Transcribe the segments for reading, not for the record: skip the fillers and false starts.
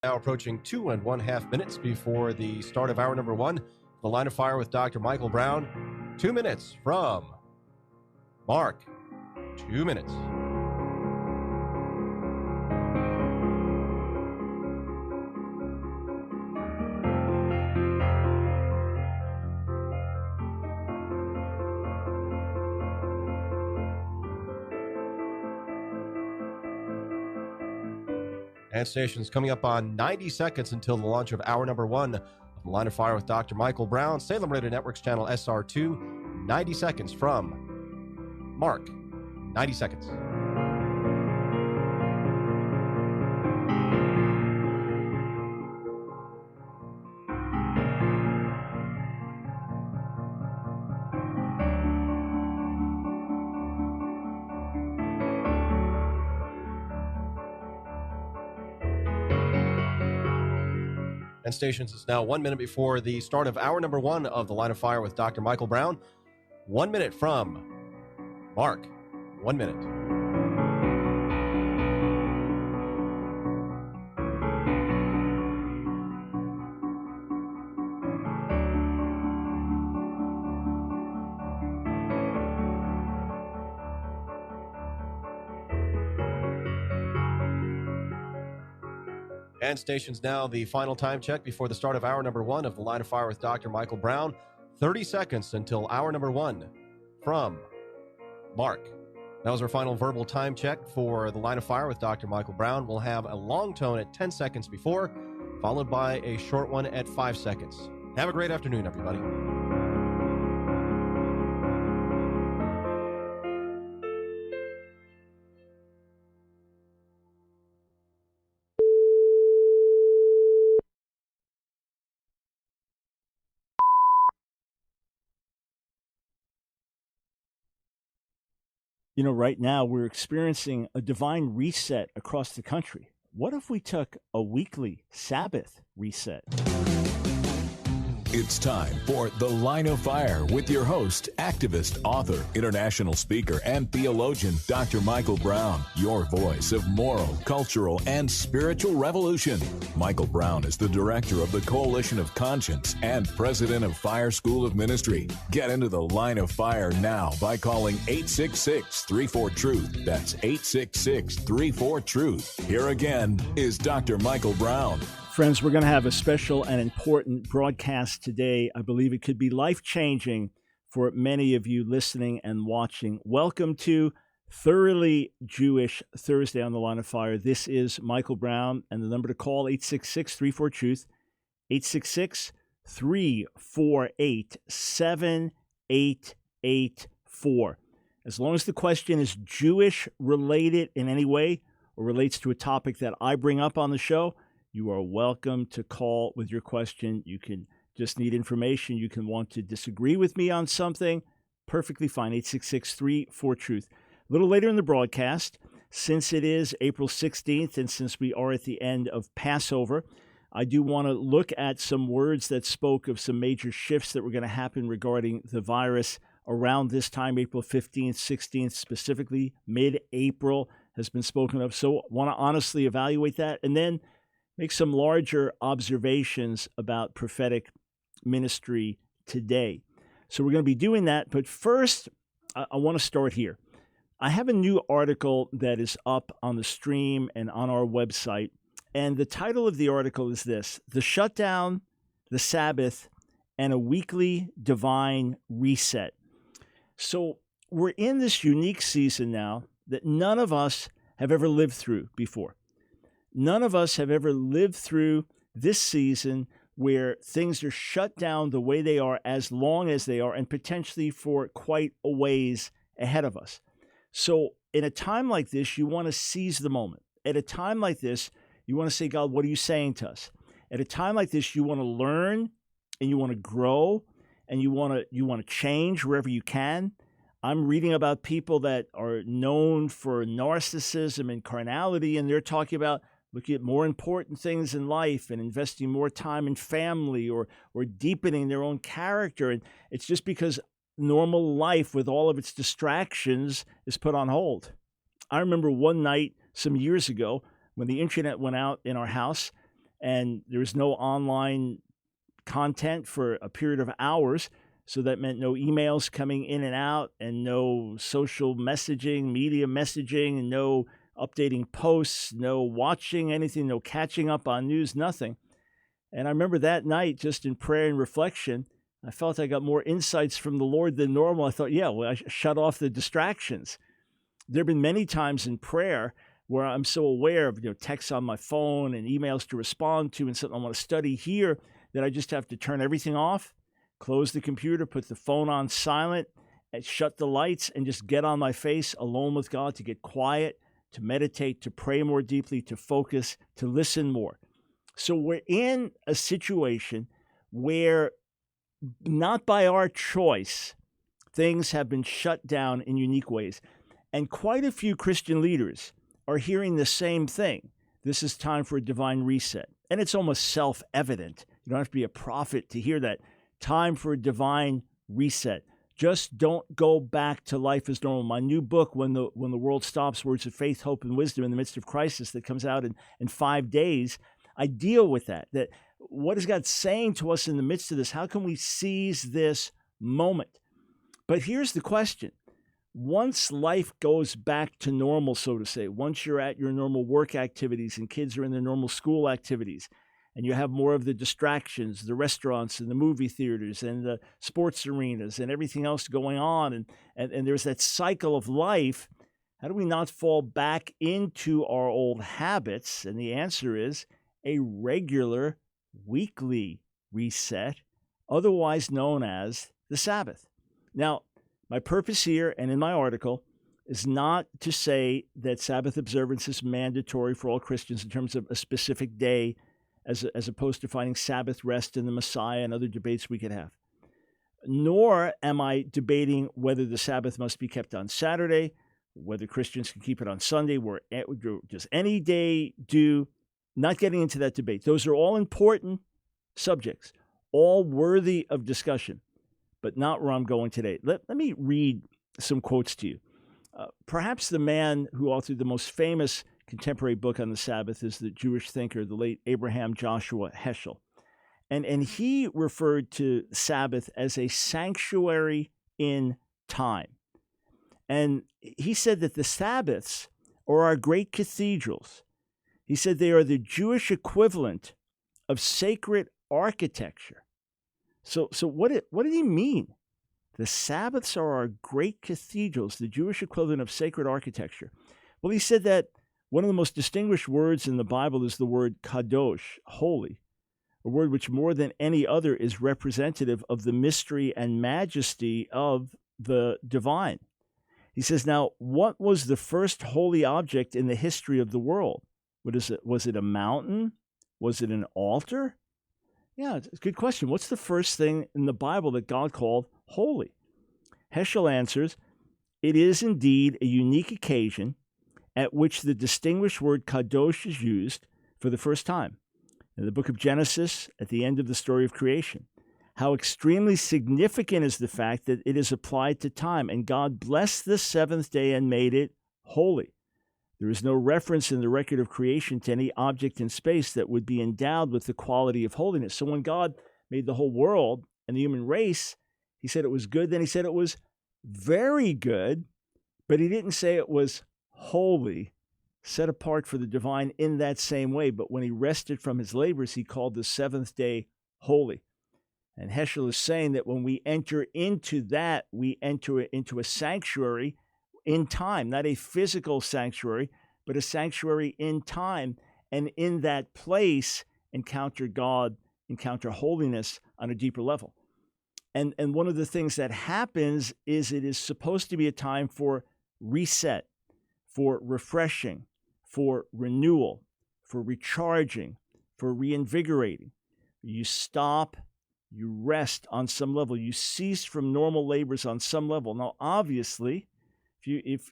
Now approaching 2.5 minutes before the start of hour number one. The Line of Fire with Dr. Michael Brown. 2 minutes from Mark. 2 minutes. And stations coming up on 90 seconds until the launch of hour number one of The Line of Fire with Dr. Michael Brown. Salem Radio Networks channel SR2. 90 seconds from Mark. 90 seconds. And stations, it's now 1 minute before the start of hour number one of The Line of Fire with Dr. Michael Brown. 1 minute from Mark. 1 minute. And stations now the final time check before the start of hour number one of The Line of Fire with Dr. Michael Brown. 30 seconds until hour number one from Mark. That was our final verbal time check for The Line of Fire with Dr. Michael Brown. We'll have a long tone at 10 seconds before, followed by a short one at 5 seconds. Have a great afternoon, everybody. You know, right now we're experiencing a divine reset across the country. What if we took a weekly Sabbath reset? It's time for The Line of Fire with your host, activist, author, international speaker, and theologian, Dr. Michael Brown, your voice of moral, cultural, and spiritual revolution. Michael Brown is the director of the Coalition of Conscience and president of Fire School of Ministry. Get into The Line of Fire now by calling 866-34-TRUTH. That's 866-34-TRUTH. Here again is Dr. Michael Brown. Friends, we're going to have a special and important broadcast today. I believe it could be life-changing for many of you listening and watching. Welcome to Thoroughly Jewish Thursday on The Line of Fire. This is Michael Brown, and the number to call, 866-34-TRUTH, 866-348-7884. As long as the question is Jewish-related in any way or relates to a topic that I bring up on the show, you are welcome to call with your question. You can just need information. You can want to disagree with me on something. Perfectly fine. 866-34-TRUTH. A little later in the broadcast, since it is April 16th and since we are at the end of Passover, I do want to look at some words that spoke of some major shifts that were going to happen regarding the virus around this time, April 15th, 16th, specifically mid-April has been spoken of. So I want to honestly evaluate that and then make some larger observations about prophetic ministry today. So we're going to be doing that. But first, I want to start here. I have a new article that is up on the stream and on our website. And the title of the article is this: The Shutdown, the Sabbath, and a Weekly Divine Reset. So we're in this unique season now that none of us have ever lived through before. None of us have ever lived through this season where things are shut down the way they are, as long as they are, and potentially for quite a ways ahead of us. So in a time like this, you want to seize the moment. At a time like this, you want to say, God, what are you saying to us? At a time like this, you want to learn and you want to grow and you want to change wherever you can. I'm reading about people that are known for narcissism and carnality, and they're talking about looking at more important things in life and investing more time in family or deepening their own character. And it's just because normal life with all of its distractions is put on hold. I remember one night some years ago when the internet went out in our house, and there was no online content for a period of hours. So that meant no emails coming in and out, and no social messaging, media messaging, and no updating posts, no watching anything, no catching up on news, nothing. And I remember that night, just in prayer and reflection, I felt I got more insights from the Lord than normal. I thought, I shut off the distractions. There have been many times in prayer where I'm so aware of texts on my phone and emails to respond to and something I want to study here that I just have to turn everything off, close the computer, put the phone on silent, and shut the lights, and just get on my face alone with God to get quiet, to meditate, to pray more deeply, to focus, to listen more. So we're in a situation where, not by our choice, things have been shut down in unique ways. And quite a few Christian leaders are hearing the same thing. This is time for a divine reset. And it's almost self-evident. You don't have to be a prophet to hear that. Time for a divine reset. Just don't go back to life as normal. My new book, When the World Stops, Words of Faith, Hope, and Wisdom in the Midst of Crisis, that comes out in 5 days, I deal with that. That what is God saying to us in the midst of this? How can we seize this moment? But here's the question. Once life goes back to normal, so to say, once you're at your normal work activities and kids are in their normal school activities, and you have more of the distractions, the restaurants and the movie theaters and the sports arenas and everything else going on, and there's that cycle of life, how do we not fall back into our old habits? And the answer is a regular weekly reset, otherwise known as the Sabbath. Now, my purpose here and in my article is not to say that Sabbath observance is mandatory for all Christians in terms of a specific day, as opposed to finding Sabbath rest in the Messiah and other debates we could have. Nor am I debating whether the Sabbath must be kept on Saturday, whether Christians can keep it on Sunday, where does any day do. Not getting into that debate. Those are all important subjects, all worthy of discussion, but not where I'm going today. Let me read some quotes to you. Perhaps the man who authored the most famous contemporary book on the Sabbath is the Jewish thinker, the late Abraham Joshua Heschel. And he referred to Sabbath as a sanctuary in time. And he said that the Sabbaths are our great cathedrals. He said they are the Jewish equivalent of sacred architecture. So what did he mean? The Sabbaths are our great cathedrals, the Jewish equivalent of sacred architecture. Well, he said that one of the most distinguished words in the Bible is the word kadosh, holy, a word which more than any other is representative of the mystery and majesty of the divine. He says, now, what was the first holy object in the history of the world? What is it? Was it a mountain? Was it an altar? Yeah, it's a good question. What's the first thing in the Bible that God called holy? Heschel answers, it is indeed a unique occasion at which the distinguished word kadosh is used for the first time. In the book of Genesis, at the end of the story of creation, how extremely significant is the fact that it is applied to time, and God blessed the seventh day and made it holy. There is no reference in the record of creation to any object in space that would be endowed with the quality of holiness. So when God made the whole world and the human race, he said it was good, then he said it was very good, but he didn't say it was holy, set apart for the divine in that same way. But when he rested from his labors, he called the seventh day holy. And Heschel is saying that when we enter into that, we enter into a sanctuary in time, not a physical sanctuary, but a sanctuary in time. And in that place, encounter God, encounter holiness on a deeper level. And one of the things that happens is it is supposed to be a time for reset, for refreshing, for renewal, for recharging, for reinvigorating. You stop, you rest on some level, you cease from normal labors on some level. Now, obviously, if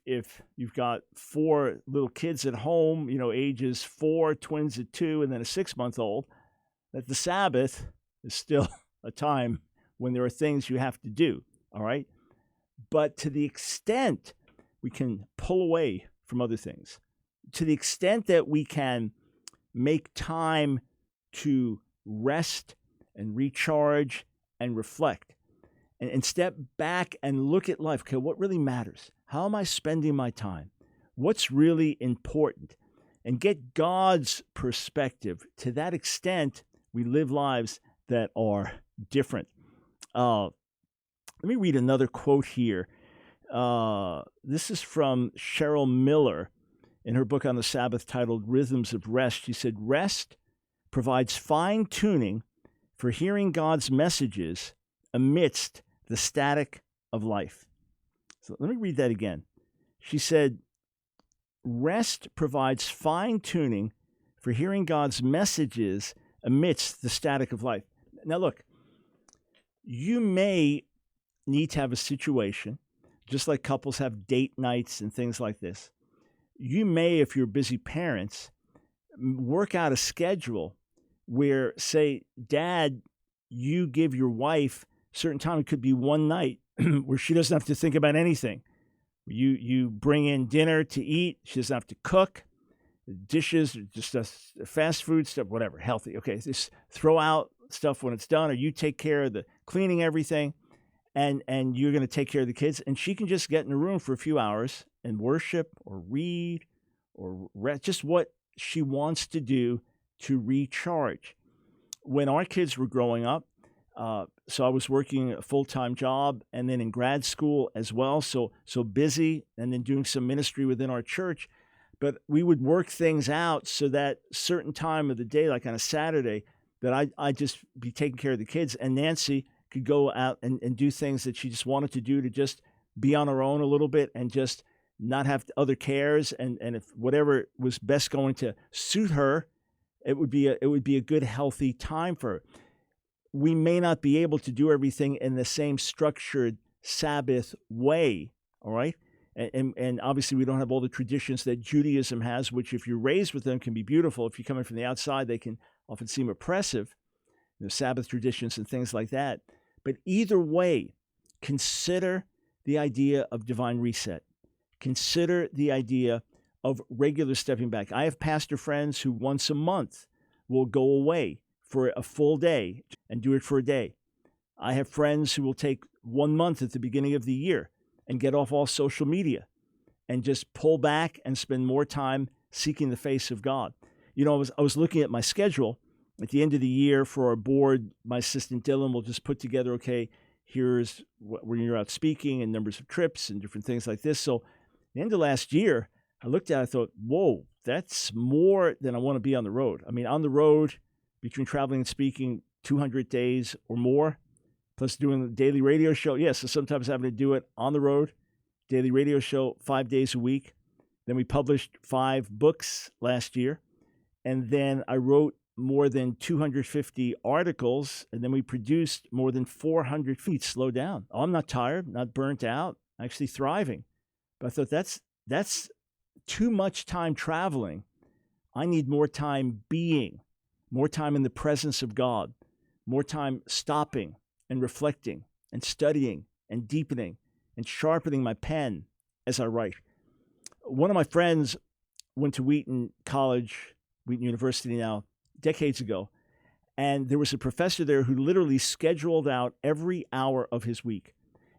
you've got 4 little kids at home, ages 4, twins at 2, and then a 6-month-old, that the Sabbath is still a time when there are things you have to do, all right? But to the extent we can pull away from other things, to the extent that we can make time to rest and recharge and reflect and step back and look at life. Okay, what really matters? How am I spending my time? What's really important? And get God's perspective. To that extent, we live lives that are different. Let me read another quote here. This is from Cheryl Miller in her book on the Sabbath titled Rhythms of Rest. She said, "Rest provides fine-tuning for hearing God's messages amidst the static of life." So let me read that again. She said, "Rest provides fine-tuning for hearing God's messages amidst the static of life." Now look, you may need to have a situation, just like couples have date nights and things like this. You may, if you're busy parents, work out a schedule where, say, Dad, you give your wife a certain time. It could be one night where she doesn't have to think about anything. You bring in dinner to eat. She doesn't have to cook. Dishes, just fast food stuff, whatever, healthy. Okay, just throw out stuff when it's done, or you take care of the cleaning, everything, and you're going to take care of the kids. And she can just get in the room for a few hours and worship or read or rest, just what she wants to do to recharge. When our kids were growing up, so I was working a full-time job and then in grad school as well, so busy, and then doing some ministry within our church. But we would work things out so that certain time of the day, like on a Saturday, that I'd just be taking care of the kids, and Nancy could go out and do things that she just wanted to do, to just be on her own a little bit and just not have other cares. And if whatever was best going to suit her, it would be a good, healthy time for her. We may not be able to do everything in the same structured Sabbath way, all right? And obviously we don't have all the traditions that Judaism has, which if you're raised with them can be beautiful. If you're coming from the outside, they can often seem oppressive, Sabbath traditions and things like that. But either way, consider the idea of divine reset. Consider the idea of regular stepping back. I have pastor friends who once a month will go away for a full day and do it for a day. I have friends who will take 1 month at the beginning of the year and get off all social media and just pull back and spend more time seeking the face of God. I was looking at my schedule at the end of the year for our board. My assistant Dylan will just put together, okay, here's when you're out speaking and numbers of trips and different things like this. So at the end of last year, I looked at it, I thought, whoa, that's more than I want to be on the road. I mean, on the road, between traveling and speaking, 200 days or more, plus doing the daily radio show. Yes, so sometimes having to do it on the road, daily radio show 5 days a week. Then we published 5 books last year. And then I wrote more than 250 articles. And then we produced more than 400 feet. Slow down. Oh, I'm not tired, not burnt out, actually thriving. But I thought that's too much time traveling. I need more time being, more time in the presence of God, more time stopping and reflecting and studying and deepening and sharpening my pen as I write. One of my friends went to Wheaton College, Wheaton University now, decades ago, and there was a professor there who literally scheduled out every hour of his week.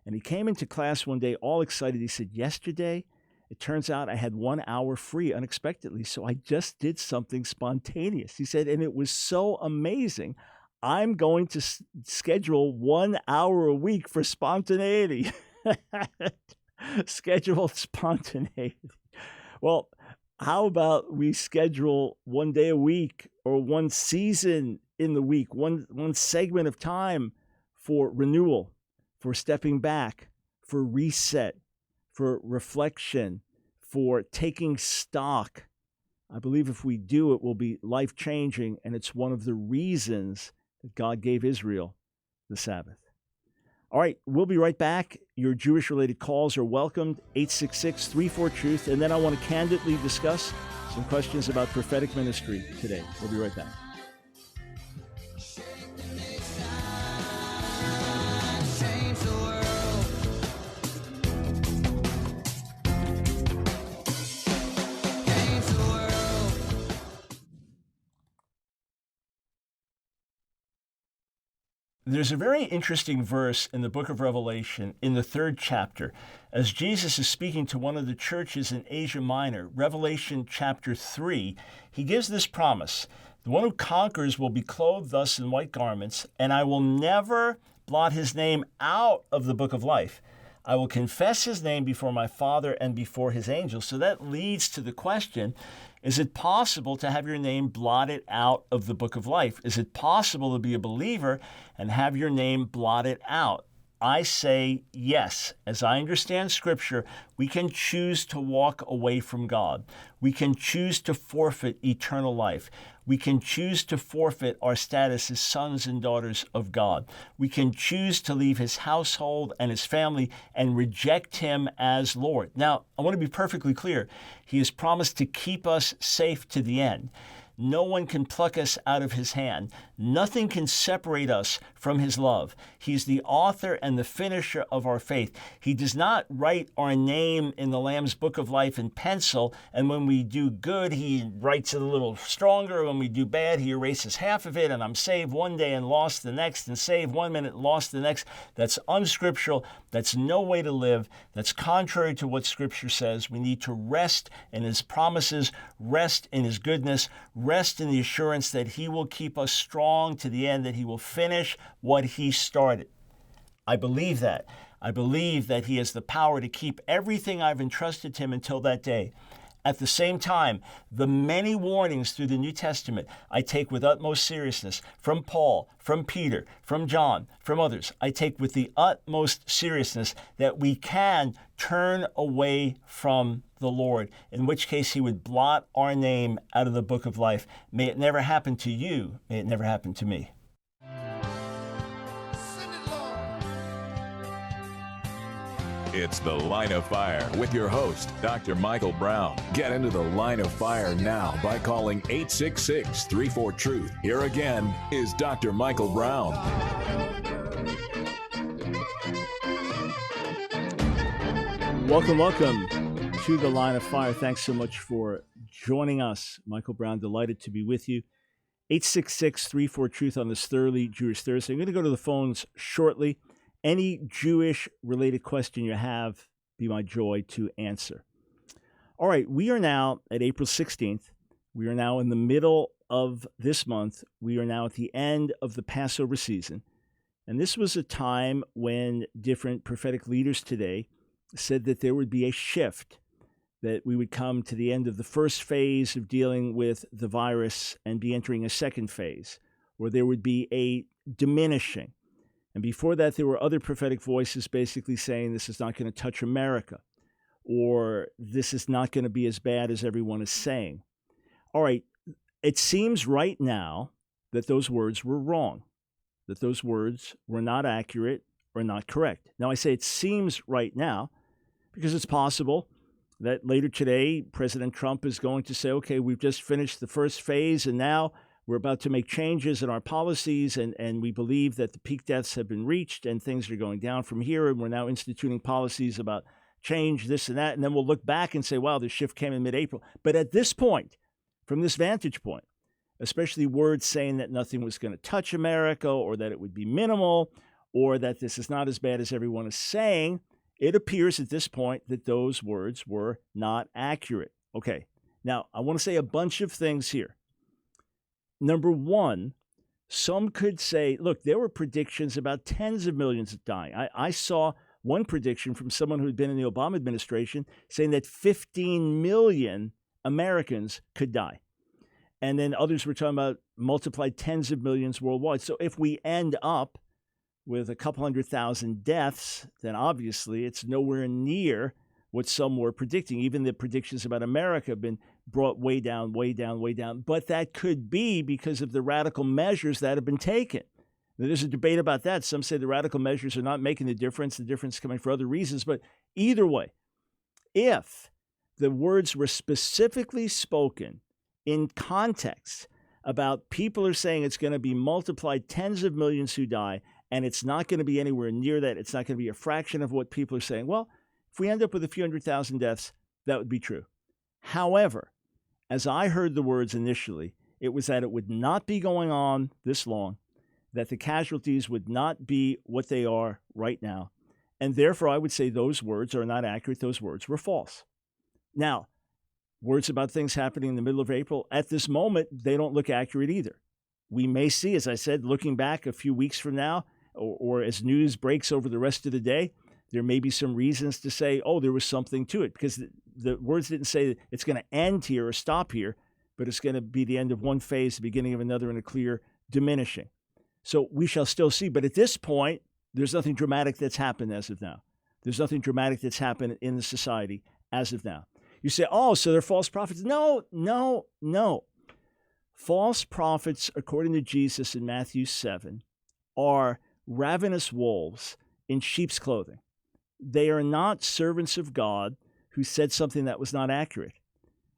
And he came into class one day all excited. He said, yesterday, it turns out I had 1 hour free unexpectedly, so I just did something spontaneous. He said, and it was so amazing. I'm going to schedule 1 hour a week for spontaneity. Scheduled spontaneity. Well, how about we schedule 1 day a week or 1 season in the week, one segment of time for renewal, for stepping back, for reset, for reflection, for taking stock. I believe if we do, it will be life-changing, and it's one of the reasons that God gave Israel the Sabbath. All right, we'll be right back. Your Jewish-related calls are welcomed, 866-34-TRUTH, and then I want to candidly discuss some questions about prophetic ministry today. We'll be right back. There's a very interesting verse in the book of Revelation in the 3rd chapter as Jesus is speaking to one of the churches in Asia Minor. Revelation chapter 3, he gives this promise. The one who conquers will be clothed thus in white garments, and I will never blot his name out of the book of life. I will confess his name before my Father and before his angels. So that leads to the question, is it possible to have your name blotted out of the book of life? Is it possible to be a believer and have your name blotted out? I say yes. As I understand Scripture, we can choose to walk away from God. We can choose to forfeit eternal life. We can choose to forfeit our status as sons and daughters of God. We can choose to leave his household and his family and reject him as Lord. Now, I want to be perfectly clear. He has promised to keep us safe to the end. No one can pluck us out of his hand. Nothing can separate us from his love. He's the author and the finisher of our faith. He does not write our name in the Lamb's Book of Life in pencil, and when we do good, he writes it a little stronger. When we do bad, he erases half of it, and I'm saved one day and lost the next, and saved 1 minute, lost the next. That's unscriptural. That's no way to live. That's contrary to what Scripture says. We need to rest in his promises, rest in his goodness, rest in the assurance that he will keep us strong to the end, that he will finish what he started. I believe that. I believe that he has the power to keep everything I've entrusted to him until that day. At the same time, the many warnings through the New Testament I take with utmost seriousness from Paul, from Peter, from John, from others. I take with the utmost seriousness that we can turn away from the Lord, in which case he would blot our name out of the book of life. May it never happen to you. May it never happen to me. It's The Line of Fire with your host, Dr. Michael Brown. Get into the line of fire now by calling 866-34-TRUTH. Here again is Dr. Michael Brown. Welcome to The Line of Fire. Thanks so much for joining us. Michael Brown, delighted to be with you. 866-34-TRUTH on this Thoroughly Jewish Thursday. I'm going to go to the phones shortly. Any Jewish-related question you have, be my joy to answer. All right, we are now at April 16th. We are now in the middle of this month. We are now at the end of the Passover season. And this was a time when different prophetic leaders today said that there would be a shift, that we would come to the end of the first phase of dealing with the virus and be entering a second phase, or there would be a diminishing. And before that, there were other prophetic voices basically saying this is not going to touch America, or this is not going to be as bad as everyone is saying. All right, it seems right now that those words were wrong, that those words were not accurate or not correct. Now, I say it seems right now because it's possible that later today, President Trump is going to say, okay, we've just finished the first phase, and now we're about to make changes in our policies, and we believe that the peak deaths have been reached and things are going down from here, and we're now instituting policies about change, this and that, and then we'll look back and say, wow, the shift came in mid-April. But at this point, from this vantage point, especially words saying that nothing was going to touch America or that it would be minimal or that this is not as bad as everyone is saying, it appears at this point that those words were not accurate. Okay, now I want to say a bunch of things here. Number one, some could say, look, there were predictions about tens of millions dying. I saw one prediction from someone who had been in the Obama administration saying that 15 million Americans could die. And then others were talking about multiplied tens of millions worldwide. So if we end up with a couple 100,000 deaths, then obviously it's nowhere near what some were predicting. Even the predictions about America have been brought way down, way down, way down. But that could be because of the radical measures that have been taken. There's a debate about that. Some say the radical measures are not making the difference is coming for other reasons. But either way, if the words were specifically spoken in context about people are saying it's going to be multiplied tens of millions who die, and it's not going to be anywhere near that, it's not going to be a fraction of what people are saying, well, if we end up with a few 100,000 deaths, that would be true. However, as I heard the words initially, it was that it would not be going on this long, that the casualties would not be what they are right now. And therefore, I would say those words are not accurate. Those words were false. Now, words about things happening in the middle of April, at this moment, they don't look accurate either. We may see, as I said, looking back a few weeks from now, or as news breaks over the rest of the day, there may be some reasons to say, oh, there was something to it, because the words didn't say it's going to end here or stop here, but it's going to be the end of one phase, the beginning of another, and a clear diminishing. So we shall still see. But at this point, there's nothing dramatic that's happened as of now. There's nothing dramatic that's happened in the society as of now. You say, oh, so they're false prophets. No. False prophets, according to Jesus in Matthew 7, are ravenous wolves in sheep's clothing. They are not servants of God who said something that was not accurate.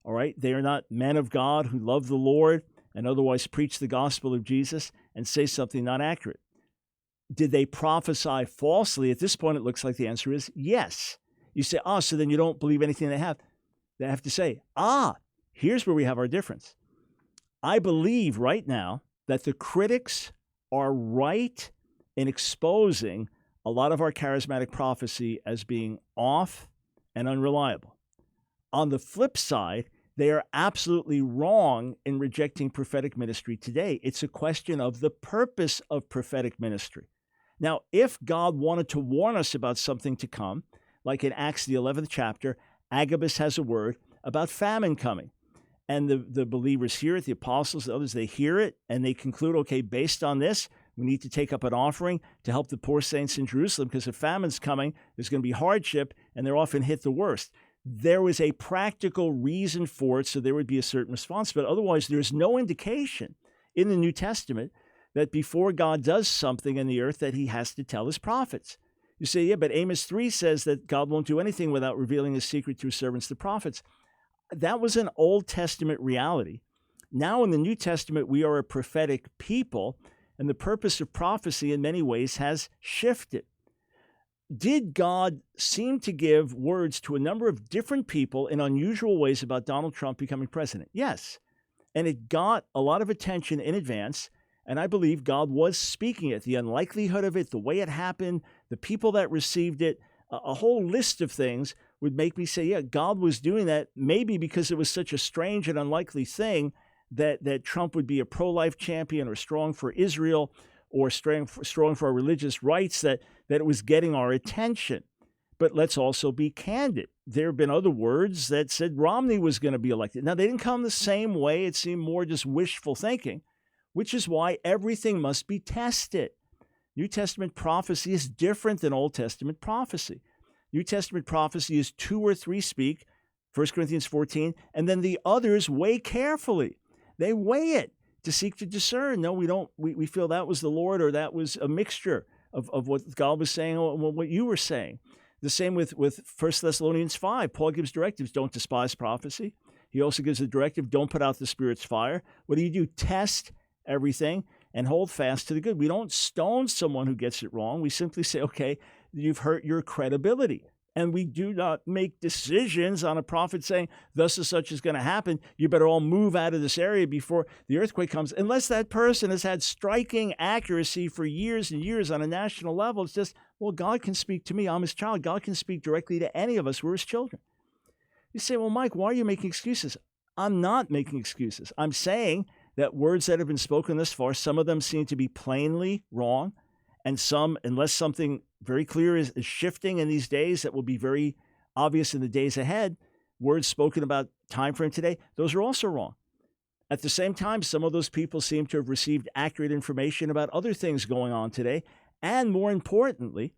All right? They are not men of God who love the Lord and otherwise preach the gospel of Jesus and say something not accurate. Did they prophesy falsely? At this point, it looks like the answer is yes. You say, so then you don't believe anything they have. They have to say, here's where we have our difference. I believe right now that the critics are right in exposing a lot of our charismatic prophecy as being off and unreliable. On the flip side, they are absolutely wrong in rejecting prophetic ministry today. It's a question of the purpose of prophetic ministry. Now, if God wanted to warn us about something to come, like in Acts, the 11th chapter, Agabus has a word about famine coming. And the believers hear it, the apostles, the others, they hear it, and they conclude, okay, based on this, we need to take up an offering to help the poor saints in Jerusalem, because if famine's coming, there's going to be hardship, and they're often hit the worst. There was a practical reason for it, so there would be a certain response. But otherwise, there's no indication in the New Testament that before God does something in the earth that he has to tell his prophets. You say, yeah, but Amos 3 says that God won't do anything without revealing his secret to his servants, the prophets. That was an Old Testament reality. Now in the New Testament, we are a prophetic people, and the purpose of prophecy in many ways has shifted. Did God seem to give words to a number of different people in unusual ways about Donald Trump becoming president? Yes. And it got a lot of attention in advance, and I believe God was speaking it, the unlikelihood of it, the way it happened, the people that received it, a whole list of things would make me say, yeah, God was doing that, maybe because it was such a strange and unlikely thing that Trump would be a pro-life champion or strong for Israel or strong for our religious rights, that it was getting our attention. But let's also be candid. There have been other words that said Romney was going to be elected. Now, they didn't come the same way. It seemed more just wishful thinking, which is why everything must be tested. New Testament prophecy is different than Old Testament prophecy. New Testament prophecy is 2 or 3 speak, 1 Corinthians 14, and then the others weigh carefully. They weigh it to seek to discern. No, we don't. We feel that was the Lord, or that was a mixture of what God was saying or what you were saying. The same with 1 Thessalonians 5. Paul gives directives, don't despise prophecy. He also gives a directive, don't put out the Spirit's fire. What do? Test everything and hold fast to the good. We don't stone someone who gets it wrong. We simply say, okay, you've hurt your credibility. And we do not make decisions on a prophet saying, thus and such is going to happen. You better all move out of this area before the earthquake comes. Unless that person has had striking accuracy for years and years on a national level, it's just, well, God can speak to me. I'm his child. God can speak directly to any of us. We're his children. You say, well, Mike, why are you making excuses? I'm not making excuses. I'm saying that words that have been spoken thus far, some of them seem to be plainly wrong. And some, unless something very clear is shifting in these days that will be very obvious in the days ahead, words spoken about time frame today, those are also wrong. At the same time, some of those people seem to have received accurate information about other things going on today. And more importantly,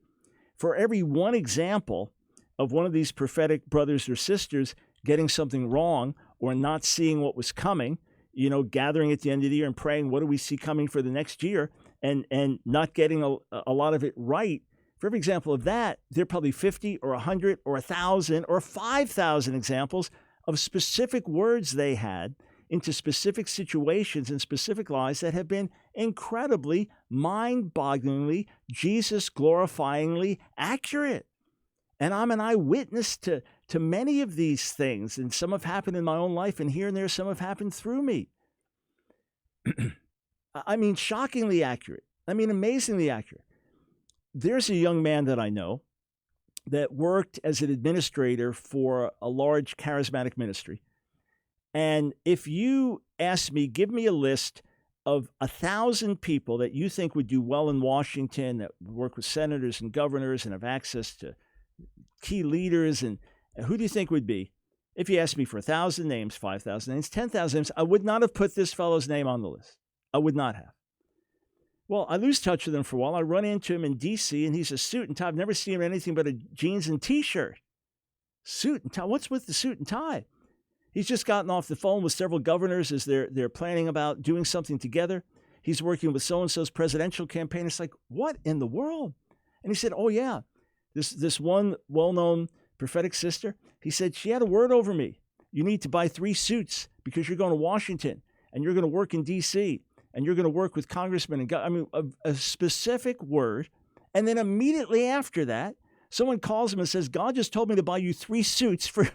for every one example of one of these prophetic brothers or sisters getting something wrong or not seeing what was coming, gathering at the end of the year and praying, what do we see coming for the next year? And not getting a lot of it right, for every example of that, there are probably 50 or 100 or 1,000 or 5,000 examples of specific words they had into specific situations and specific lives that have been incredibly, mind-bogglingly, Jesus-glorifyingly accurate. And I'm an eyewitness to many of these things, and some have happened in my own life, and here and there some have happened through me. I mean, shockingly accurate. I mean, amazingly accurate. There's a young man that I know that worked as an administrator for a large charismatic ministry. And if you ask me, give me a list of 1,000 people that you think would do well in Washington, that would work with senators and governors and have access to key leaders, and who do you think would be? If you asked me for 1,000 names, 5,000 names, 10,000 names, I would not have put this fellow's name on the list. I would not have. Well, I lose touch with him for a while. I run into him in D.C., and he's a suit and tie. I've never seen him in anything but a jeans and T-shirt. Suit and tie? What's with the suit and tie? He's just gotten off the phone with several governors as they're planning about doing something together. He's working with so-and-so's presidential campaign. It's like, what in the world? And he said, oh, yeah, this one well-known prophetic sister, he said, she had a word over me. You need to buy 3 suits because you're going to Washington, and you're going to work in D.C., and you're going to work with congressmen. And a specific word. And then immediately after that, someone calls him and says, God just told me to buy you 3 suits for...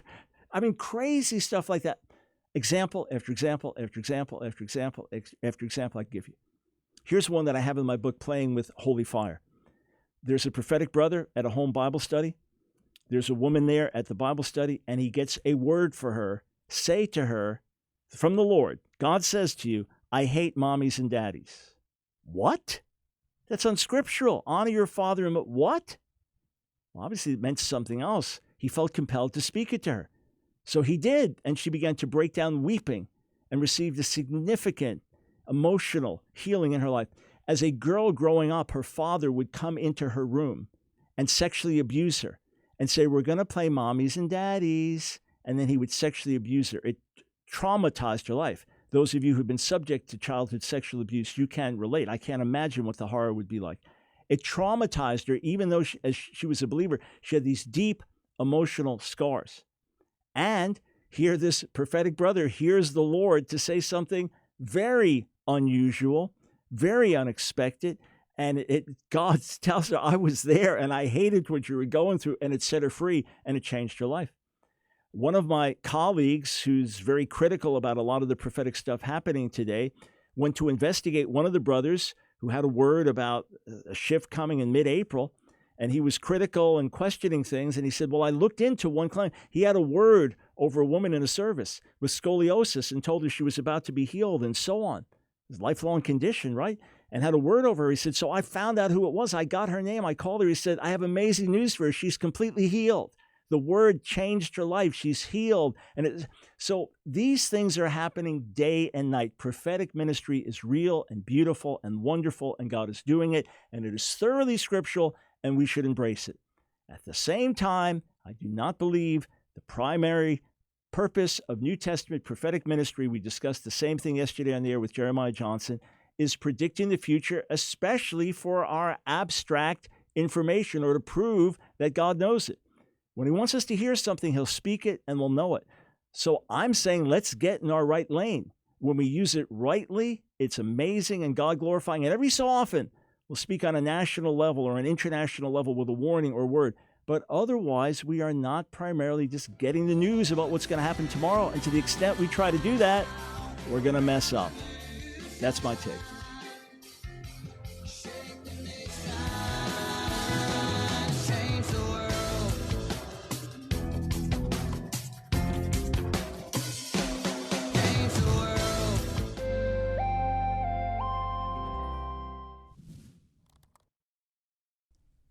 crazy stuff like that. Example after example after example after example after example I give you. Here's one that I have in my book, Playing with Holy Fire. There's a prophetic brother at a home Bible study. There's a woman there at the Bible study, and he gets a word for her. Say to her, from the Lord, God says to you, I hate mommies and daddies. What? That's unscriptural. Honor your father and what? Well, obviously it meant something else. He felt compelled to speak it to her. So he did, and she began to break down weeping and received a significant emotional healing in her life. As a girl growing up, her father would come into her room and sexually abuse her and say, we're going to play mommies and daddies, and then he would sexually abuse her. It traumatized her life. Those of you who've been subject to childhood sexual abuse, you can relate. I can't imagine what the horror would be like. It traumatized her, even though as she was a believer, she had these deep emotional scars. And here this prophetic brother hears the Lord to say something very unusual, very unexpected. And God tells her, I was there and I hated what you were going through, and it set her free and it changed her life. One of my colleagues, who's very critical about a lot of the prophetic stuff happening today, went to investigate one of the brothers who had a word about a shift coming in mid-April. And he was critical and questioning things. And he said, well, I looked into one client. He had a word over a woman in a service with scoliosis and told her she was about to be healed and so on. It's a lifelong condition, right? And had a word over her. He said, so I found out who it was. I got her name. I called her. He said, I have amazing news for her. She's completely healed. The word changed her life. She's healed. So these things are happening day and night. Prophetic ministry is real and beautiful and wonderful, and God is doing it. And it is thoroughly scriptural, and we should embrace it. At the same time, I do not believe the primary purpose of New Testament prophetic ministry, we discussed the same thing yesterday on the air with Jeremiah Johnson, is predicting the future, especially for our abstract information or to prove that God knows it. When he wants us to hear something, he'll speak it and we'll know it. So I'm saying let's get in our right lane. When we use it rightly, it's amazing and God-glorifying. And every so often, we'll speak on a national level or an international level with a warning or word. But otherwise, we are not primarily just getting the news about what's going to happen tomorrow. And to the extent we try to do that, we're going to mess up. That's my take.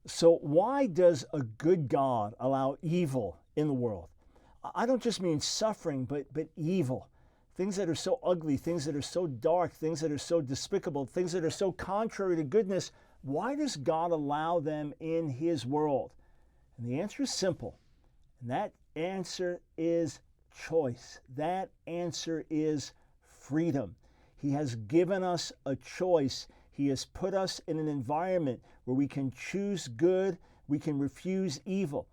So why does a good God allow evil in the world? I don't just mean suffering, but evil. Things that are so ugly, things that are so dark, things that are so despicable, things that are so contrary to goodness. Why does God allow them in his world? And the answer is simple. And that answer is choice. That answer is freedom. He has given us a choice. He has put us in an environment where we can choose good, we can refuse evil.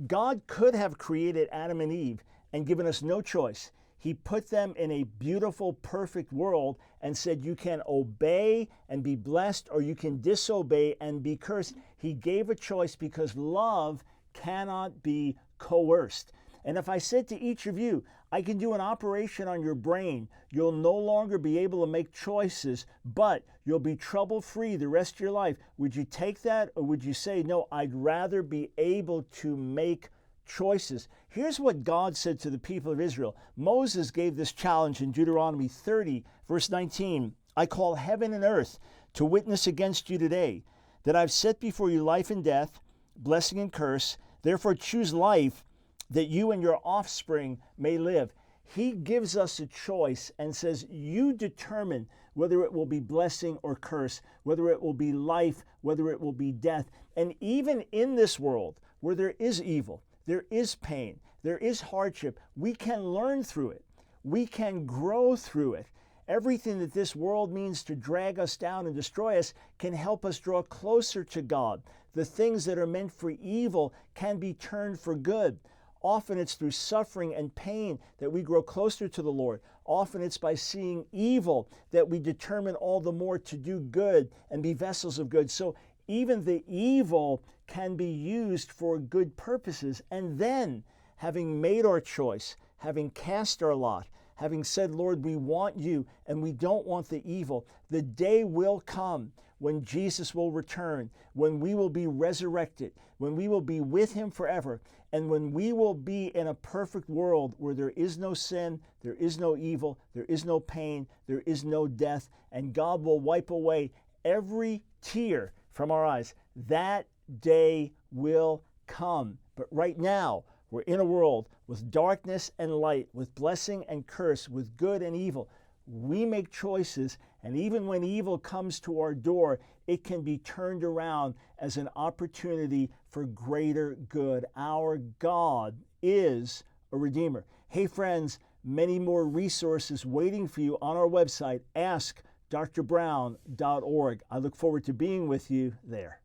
God could have created Adam and Eve and given us no choice. He put them in a beautiful, perfect world and said you can obey and be blessed, or you can disobey and be cursed. He gave a choice because love cannot be coerced. And if I said to each of you, I can do an operation on your brain, you'll no longer be able to make choices, but you'll be trouble-free the rest of your life. Would you take that, or would you say, no, I'd rather be able to make choices? Here's what God said to the people of Israel. Moses gave this challenge in Deuteronomy 30, verse 19. I call heaven and earth to witness against you today that I've set before you life and death, blessing and curse. Therefore choose life, that you and your offspring may live. He gives us a choice and says, you determine whether it will be blessing or curse, whether it will be life, whether it will be death. And even in this world where there is evil, there is pain, there is hardship, we can learn through it. We can grow through it. Everything that this world means to drag us down and destroy us can help us draw closer to God. The things that are meant for evil can be turned for good. Often it's through suffering and pain that we grow closer to the Lord. Often it's by seeing evil that we determine all the more to do good and be vessels of good. So even the evil can be used for good purposes. And then, having made our choice, having cast our lot, having said, Lord, we want you and we don't want the evil, the day will come when Jesus will return, when we will be resurrected, when we will be with him forever, and when we will be in a perfect world where there is no sin, there is no evil, there is no pain, there is no death, and God will wipe away every tear from our eyes. That day will come. But right now, we're in a world with darkness and light, with blessing and curse, with good and evil. We make choices, and even when evil comes to our door, it can be turned around as an opportunity for greater good. Our God is a Redeemer. Hey friends, many more resources waiting for you on our website, AskDrBrown.org. I look forward to being with you there.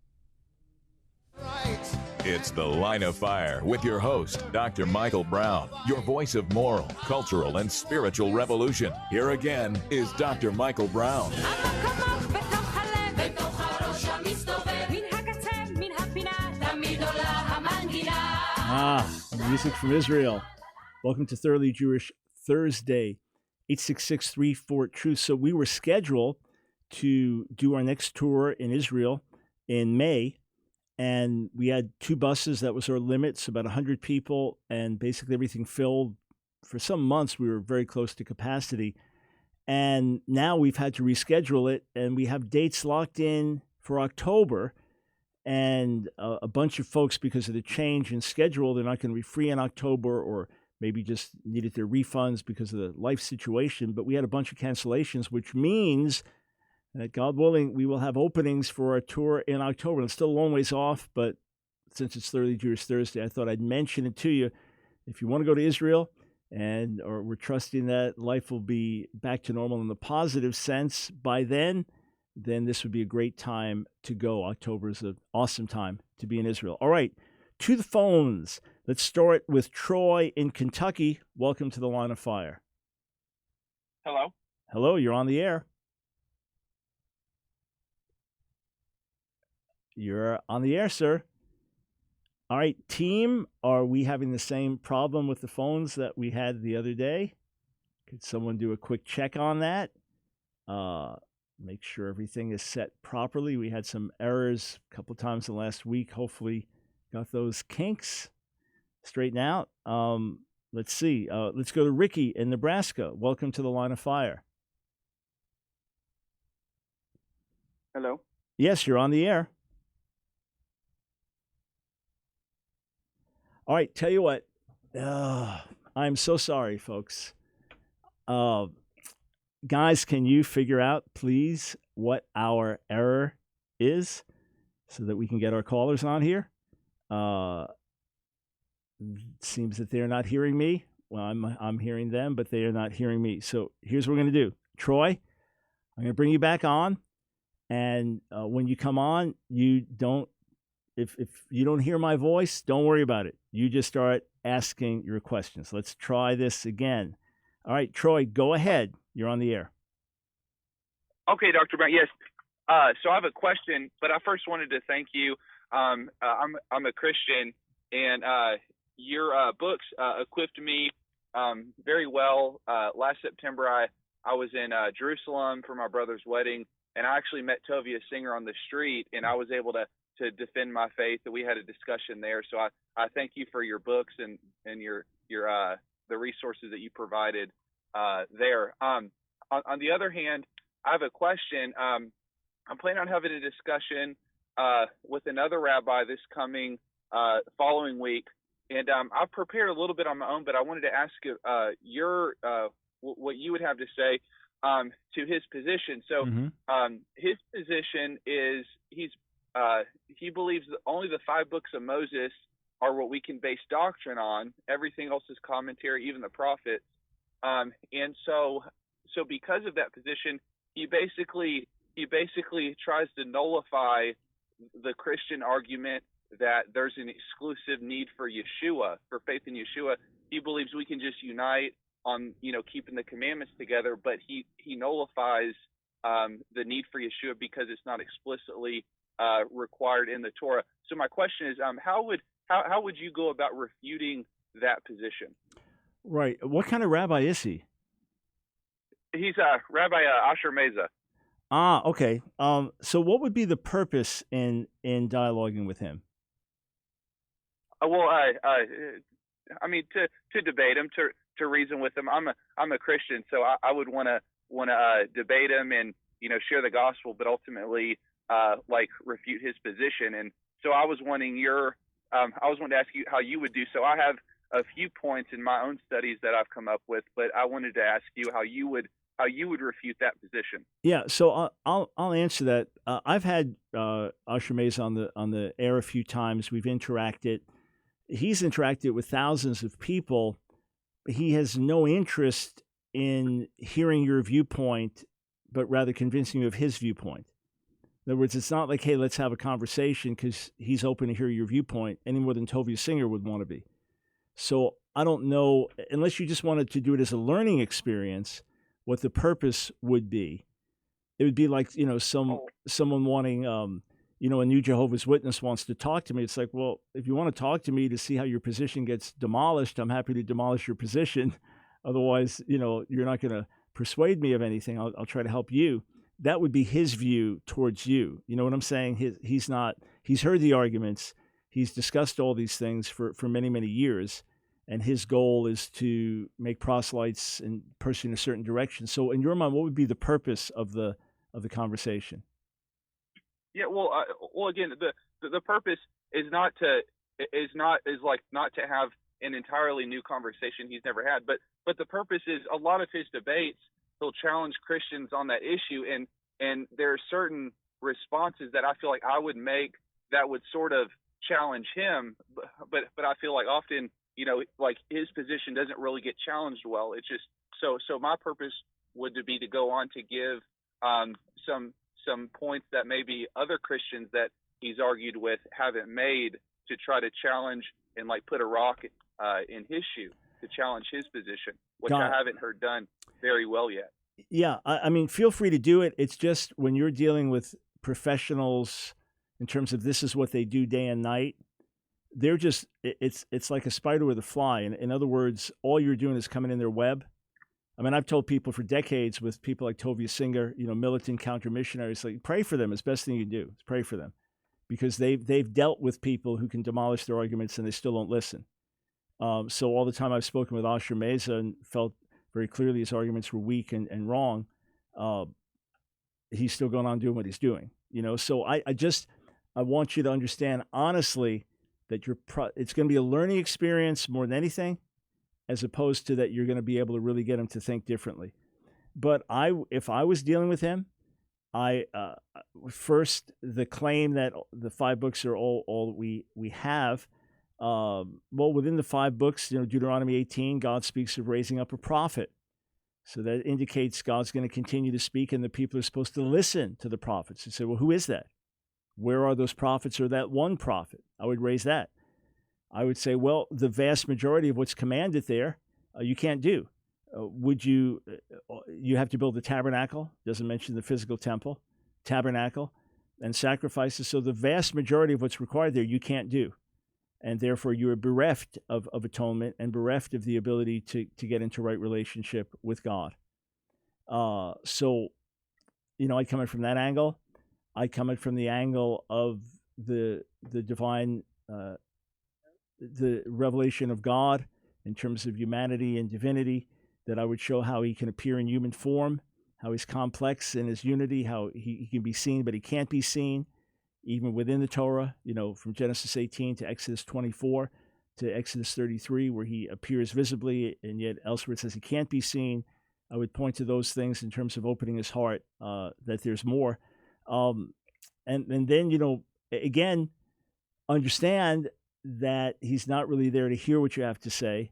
It's The Line of Fire with your host, Dr. Michael Brown, your voice of moral, cultural, and spiritual revolution. Here again is Dr. Michael Brown. Music from Israel. Welcome to Thoroughly Jewish Thursday, 866-34-TRUTH. So we were scheduled to do our next tour in Israel in May. And we had 2 buses. That was our limits, about 100 people, and basically everything filled. For some months, we were very close to capacity. And now we've had to reschedule it, and we have dates locked in for October. And a bunch of folks, because of the change in schedule, they're not going to be free in October, or maybe just needed their refunds because of the life situation. But we had a bunch of cancellations, which means that, God willing, we will have openings for our tour in October. It's still a long ways off, but since it's Thoroughly Jewish Thursday, I thought I'd mention it to you. If you want to go to Israel, or we're trusting that life will be back to normal in the positive sense by then this would be a great time to go. October is an awesome time to be in Israel. All right, to the phones. Let's start with Troy in Kentucky. Welcome to the Line of Fire. Hello. Hello, you're on the air. You're on the air, sir. All right, team, are we having the same problem with the phones that we had the other day? Could someone do a quick check on that? Make sure everything is set properly. We had some errors a couple times in the last week. Hopefully got those kinks straightened out. Let's see. Let's go to Ricky in Nebraska. Welcome to the Line of Fire. Hello. Yes, you're on the air. All right, tell you what, I'm so sorry, folks. Guys, can you figure out, please, what our error is so that we can get our callers on here? It seems that they're not hearing me. Well, I'm hearing them, but they are not hearing me. So here's what we're going to do. Troy, I'm going to bring you back on. And when you come on, you don't, if you don't hear my voice, don't worry about it. You just start asking your questions. Let's try this again. All right, Troy, go ahead. You're on the air. Okay, Dr. Brown. Yes. So I have a question, but I first wanted to thank you. I'm a Christian, and your books equipped me very well. Last September, I was in Jerusalem for my brother's wedding, and I actually met Tovia Singer on the street, and I was able to defend my faith. And we had a discussion there. So I thank you for your books and your the resources that you provided there. On the other hand, I have a question. I'm planning on having a discussion with another rabbi this coming following week, and I've prepared a little bit on my own, but I wanted to ask your what you would have to say to his position. So his position is he believes that only the 5 books of Moses are what we can base doctrine on. Everything else is commentary, even the prophets. And so because of that position, he basically tries to nullify the Christian argument that there's an exclusive need for Yeshua, for faith in Yeshua. He believes we can just unite on, keeping the commandments together, but he nullifies the need for Yeshua because it's not explicitly required in the Torah. So my question is, how would you go about refuting that position? Right. What kind of rabbi is he? He's Rabbi Asher Meza. Ah, okay. So what would be the purpose in dialoguing with him? Well, I mean, to debate him, to reason with him. I'm a Christian, so I would want to debate him and share the gospel, but ultimately refute his position. And so I was wanting to ask you how you would do so. I have a few points in my own studies that I've come up with, but I wanted to ask you how you would refute that position. Yeah, so I'll answer that. I've had Asher Meza on the air a few times. We've interacted. He's interacted with thousands of people. He has no interest in hearing your viewpoint, but rather convincing you of his viewpoint. In other words, it's not like, hey, let's have a conversation, because he's open to hear your viewpoint any more than Tovia Singer would want to be. So I don't know, unless you just wanted to do it as a learning experience, what the purpose would be. It would be like, someone wanting, a new Jehovah's Witness wants to talk to me. It's like, well, if you want to talk to me to see how your position gets demolished, I'm happy to demolish your position. Otherwise, you're not going to persuade me of anything. I'll try to help you. That would be his view towards you. You know what I'm saying? He's heard the arguments. He's discussed all these things for many, many years. And his goal is to make proselytes and push in a certain direction. So in your mind, what would be the purpose of the conversation? Yeah, well, again, the purpose is not to have an entirely new conversation he's never had, but the purpose is, a lot of his debates, he'll challenge Christians on that issue, and there are certain responses that I feel like I would make that would sort of challenge him, but I feel like often, his position doesn't really get challenged well. It's just so my purpose would be to go on to give some points that maybe other Christians that he's argued with haven't made, to try to challenge and put a rock in his shoe, to challenge his position, which I haven't heard done very well yet. Yeah, I mean, feel free to do it. It's just when you're dealing with professionals in terms of this is what they do day and night, they're just, it's like a spider with a fly. In other words, all you're doing is coming in their web. I mean, I've told people for decades with people like Tovia Singer, militant counter missionaries, like, pray for them. It's the best thing you can do. Is pray for them, because they've dealt with people who can demolish their arguments and they still don't listen. So all the time I've spoken with Asher Meza and felt very clearly his arguments were weak and wrong, he's still going on doing what he's doing. So I want you to understand honestly that it's going to be a learning experience more than anything, as opposed to that you're going to be able to really get him to think differently. But if I was dealing with him, first, the claim that the 5 books are all we have. Within the 5 books, Deuteronomy 18, God speaks of raising up a prophet. So that indicates God's going to continue to speak, and the people are supposed to listen to the prophets. You say, well, who is that? Where are those prophets, or that one prophet? I would raise that. I would say, well, the vast majority of what's commanded there, you can't do. You have to build a tabernacle. Doesn't mention the physical temple, tabernacle, and sacrifices. So the vast majority of what's required there, you can't do. and therefore you are bereft of atonement and bereft of the ability to get into right relationship with God. So, I come in from that angle. I come in from the angle of the divine, the revelation of God in terms of humanity and divinity, that I would show how he can appear in human form, how he's complex in his unity, how he can be seen, but he can't be seen, even within the Torah, from Genesis 18 to Exodus 24 to Exodus 33, where he appears visibly, and yet elsewhere it says he can't be seen. I would point to those things in terms of opening his heart, that there's more. And then, again, understand that he's not really there to hear what you have to say,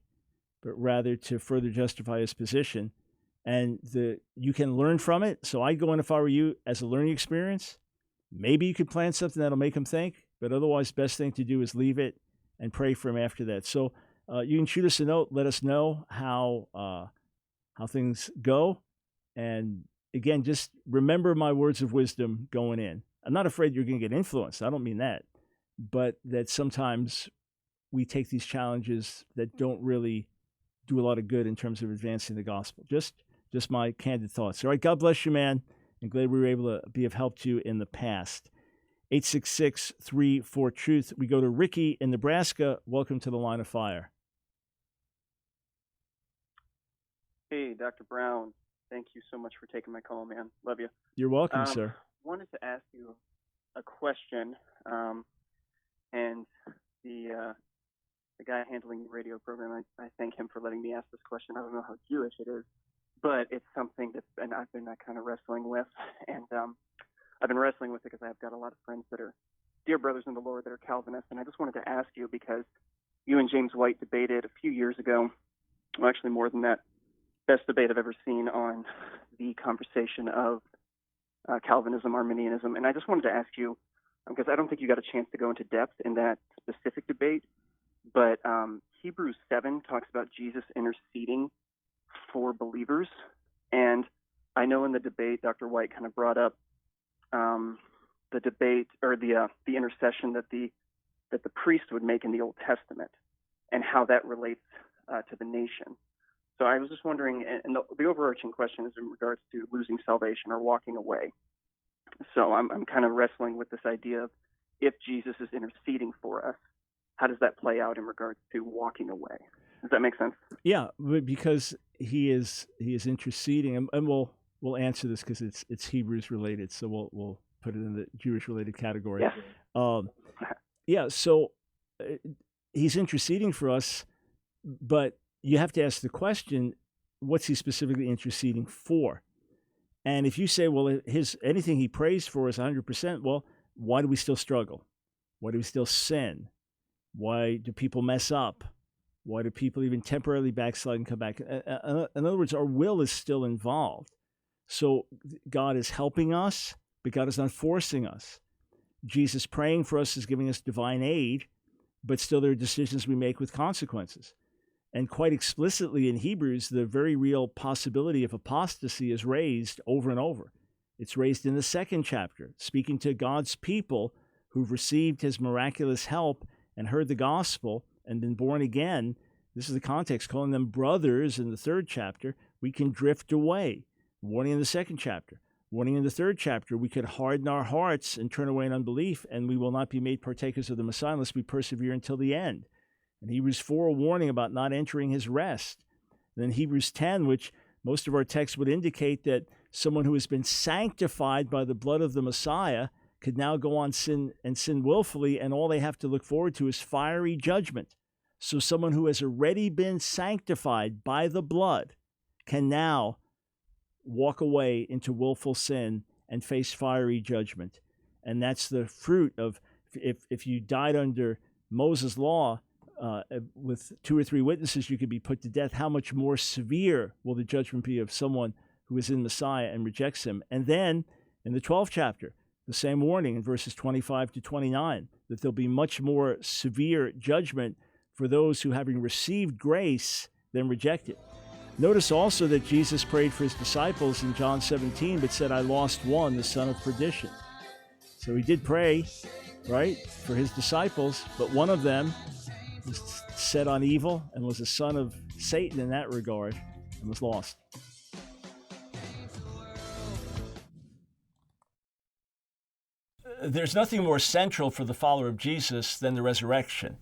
but rather to further justify his position. And you can learn from it. So I'd go in, if I were you, as a learning experience. Maybe you could plan something that'll make him think, but otherwise, best thing to do is leave it and pray for him after that. So you can shoot us a note, let us know how things go. And again, just remember my words of wisdom going in. I'm not afraid you're going to get influenced. I don't mean that. But that sometimes we take these challenges that don't really do a lot of good in terms of advancing the gospel. Just my candid thoughts. All right, God bless you, man. I'm glad we were able to be of help to you in the past. 866-34-TRUTH. We go to Ricky in Nebraska. Welcome to the Line of Fire. Hey, Dr. Brown. Thank you so much for taking my call, man. Love you. You're welcome, sir. Wanted to ask you a question, and the guy handling the radio program, I thank him for letting me ask this question. I don't know how Jewish it is, but it's something and I've been kind of wrestling with, and I've been wrestling with it because I've got a lot of friends that are dear brothers in the Lord that are Calvinists, and I just wanted to ask you, because you and James White debated a few years ago, well, actually more than that, best debate I've ever seen on the conversation of Calvinism, Arminianism, and I just wanted to ask you, because I don't think you got a chance to go into depth in that specific debate, but Hebrews 7 talks about Jesus interceding for believers, and I know in the debate Dr. White kind of brought up the debate, or the intercession that the priest would make in the Old Testament, and how that relates to the nation. So I was just wondering, and the overarching question is in regards to losing salvation or walking away. So I'm kind of wrestling with this idea of, if Jesus is interceding for us, how does that play out in regards to walking away? Does that make sense? Yeah, because he is interceding, and we'll answer this because it's Hebrews related, so we'll put it in the Jewish related category. Yeah. So he's interceding for us, but you have to ask the question, what's he specifically interceding for? And if you say, well, anything he prays for is 100%, well, why do we still struggle? Why do we still sin? Why do people mess up? Why do people even temporarily backslide and come back? In other words, our will is still involved. So God is helping us, but God is not forcing us. Jesus praying for us is giving us divine aid, but still there are decisions we make with consequences. And quite explicitly in Hebrews, the very real possibility of apostasy is raised over and over. It's raised in the 2nd chapter, speaking to God's people who've received his miraculous help and heard the gospel and been born again. This is the context, calling them brothers in the 3rd chapter. We can drift away. Warning in the 2nd chapter. Warning in the 3rd chapter, we could harden our hearts and turn away in unbelief, and we will not be made partakers of the Messiah unless we persevere until the end. And Hebrews 4, a warning about not entering his rest. And then Hebrews 10, which most of our texts would indicate that someone who has been sanctified by the blood of the Messiah could now go on sin willfully, and all they have to look forward to is fiery judgment. So someone who has already been sanctified by the blood can now walk away into willful sin and face fiery judgment. And that's the fruit of, if you died under Moses' law, with 2 or 3 witnesses, you could be put to death. How much more severe will the judgment be of someone who is in Messiah and rejects him? And then in the 12th chapter, the same warning in verses 25 to 29, that there'll be much more severe judgment for those who, having received grace, then reject it. Notice also that Jesus prayed for his disciples in John 17, but said, I lost one, the son of perdition. So he did pray, right, for his disciples, but one of them was set on evil and was a son of Satan in that regard and was lost. There's nothing more central for the follower of Jesus than the resurrection.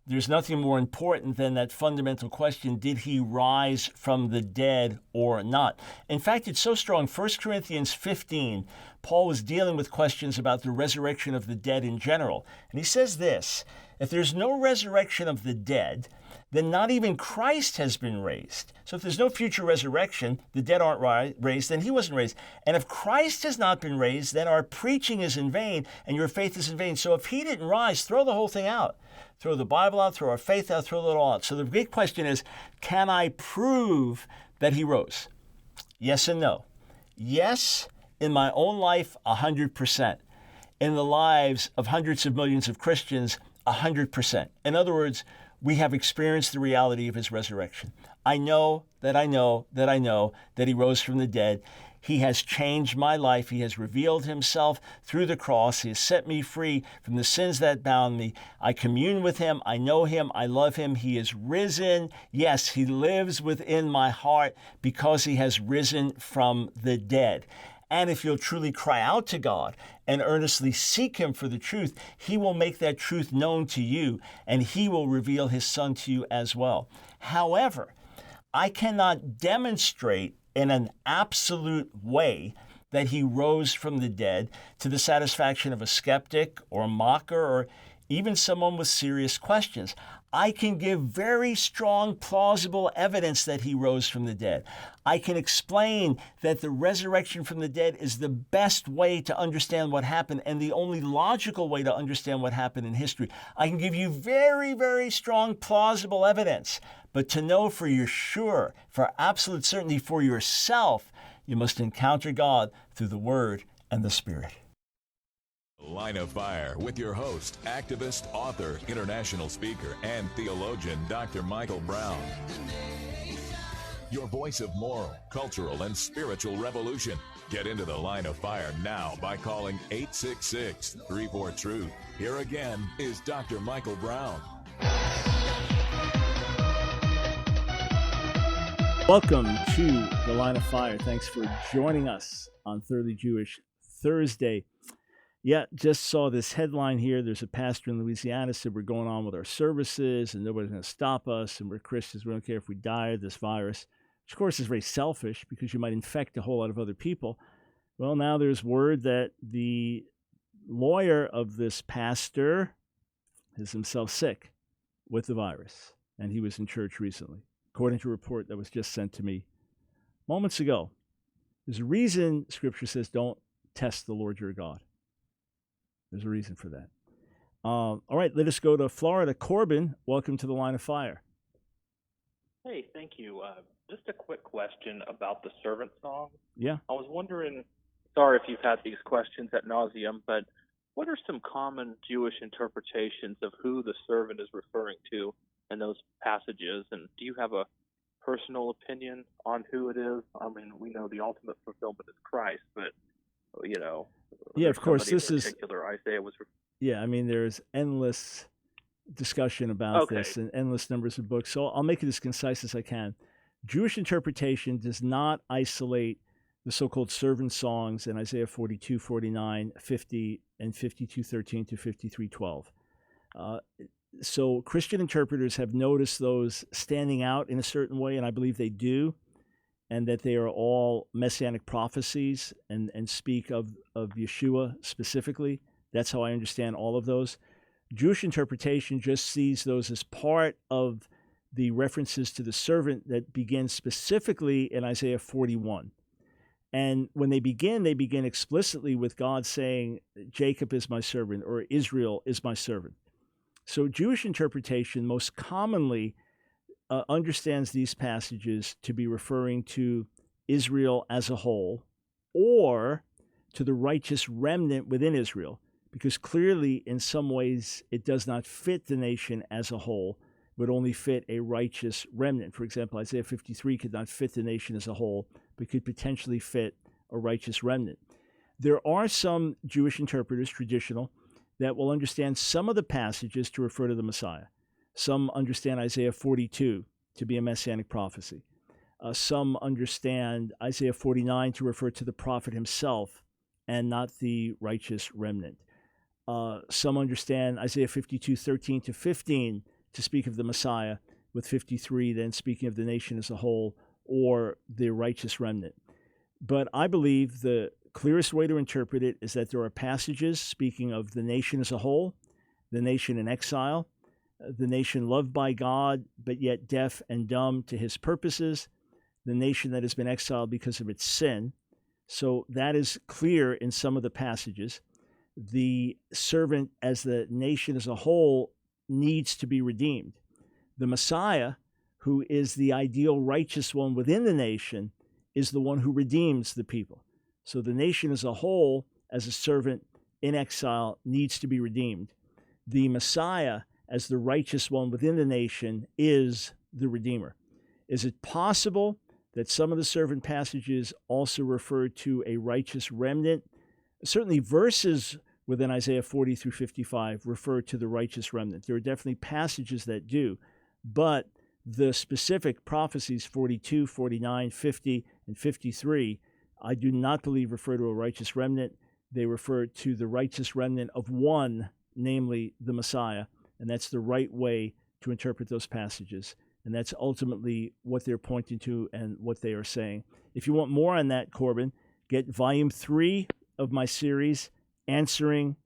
There's nothing more important than that fundamental question, did he rise from the dead or not? In fact, it's so strong, 1 Corinthians 15, Paul was dealing with questions about the resurrection of the dead in general. And he says this, if there's no resurrection of the dead, then not even Christ has been raised. So if there's no future resurrection, the dead aren't raised, then he wasn't raised. And if Christ has not been raised, then our preaching is in vain and your faith is in vain. So if he didn't rise, throw the whole thing out. Throw the Bible out, throw our faith out, throw it all out. So the big question is, can I prove that he rose? Yes and no. Yes, in my own life, 100%. In the lives of hundreds of millions of Christians, 100%. In other words, we have experienced the reality of his resurrection. I know that he rose from the dead. He has changed my life. He has revealed himself through the cross. He has set me free from the sins that bound me. I commune with him. I know him. I love him. He is risen. Yes, he lives within my heart because he has risen from the dead. And if you'll truly cry out to God and earnestly seek him for the truth, he will make that truth known to you, and he will reveal his son to you as well. However, I cannot demonstrate in an absolute way that he rose from the dead to the satisfaction of a skeptic or a mocker or even someone with serious questions. I can give very strong, plausible evidence that he rose from the dead. I can explain that the resurrection from the dead is the best way to understand what happened and the only logical way to understand what happened in history. I can give you very, very strong, plausible evidence. But to know for your sure, for absolute certainty for yourself, you must encounter God through the Word and the Spirit. Line of Fire with your host, activist, author, international speaker, and theologian, Dr. Michael Brown. Your voice of moral, cultural, and spiritual revolution. Get into the Line of Fire now by calling 866-34-TRUTH. Here again is Dr. Michael Brown. Welcome to the Line of Fire. Thanks for joining us on Thoroughly Jewish Thursday. Yeah, just saw this headline here. There's a pastor in Louisiana said we're going on with our services and nobody's going to stop us and we're Christians. We don't care if we die of this virus, which of course is very selfish because you might infect a whole lot of other people. Well, now there's word that the lawyer of this pastor is himself sick with the virus, and he was in church recently, according to a report that was just sent to me moments ago. There's a reason Scripture says don't test the Lord your God. There's a reason for that. All right, let us go to Florida. Corbin, welcome to the Line of Fire. Hey, thank you. Just a quick question about the servant song. Yeah. I was wondering, sorry if you've had these questions ad nauseum, but what are some common Jewish interpretations of who the servant is referring to in those passages? And do you have a personal opinion on who it is? I mean, we know the ultimate fulfillment is Christ, but, you know. Yeah, of course, this is Isaiah was. Yeah, I mean, there's endless discussion about this and endless numbers of books. So I'll make it as concise as I can. Jewish interpretation does not isolate the so-called servant songs in Isaiah 42, 49, 50, and 52:13 to 53:12. So Christian interpreters have noticed those standing out in a certain way, and I believe they do, and that they are all messianic prophecies and speak of Yeshua specifically. That's how I understand all of those. Jewish interpretation just sees those as part of the references to the servant that begin specifically in Isaiah 41. And when they begin explicitly with God saying, Jacob is my servant, or Israel is my servant. So Jewish interpretation most commonly understands these passages to be referring to Israel as a whole, or to the righteous remnant within Israel, because clearly in some ways it does not fit the nation as a whole, but only fit a righteous remnant. For example, Isaiah 53 could not fit the nation as a whole, but could potentially fit a righteous remnant. There are some Jewish interpreters, traditional, that will understand some of the passages to refer to the Messiah. Some understand Isaiah 42 to be a messianic prophecy. Some understand Isaiah 49 to refer to the prophet himself and not the righteous remnant. Some understand Isaiah 52:13 to 15 to speak of the Messiah, with 53 then speaking of the nation as a whole or the righteous remnant. But I believe the clearest way to interpret it is that there are passages speaking of the nation as a whole, the nation in exile, the nation loved by God, but yet deaf and dumb to his purposes, the nation that has been exiled because of its sin. So that is clear in some of the passages. The servant as the nation as a whole needs to be redeemed. The Messiah, who is the ideal righteous one within the nation, is the one who redeems the people. So the nation as a whole, as a servant in exile, needs to be redeemed. The Messiah, as the righteous one within the nation, is the Redeemer. Is it possible that some of the servant passages also refer to a righteous remnant? Certainly verses within Isaiah 40 through 55 refer to the righteous remnant. There are definitely passages that do, but the specific prophecies 42, 49, 50, and 53, I do not believe refer to a righteous remnant. They refer to the righteous remnant of one, namely the Messiah, and that's the right way to interpret those passages. And that's ultimately what they're pointing to and what they are saying. If you want more on that, Corbin, get volume 3 of my series, Answering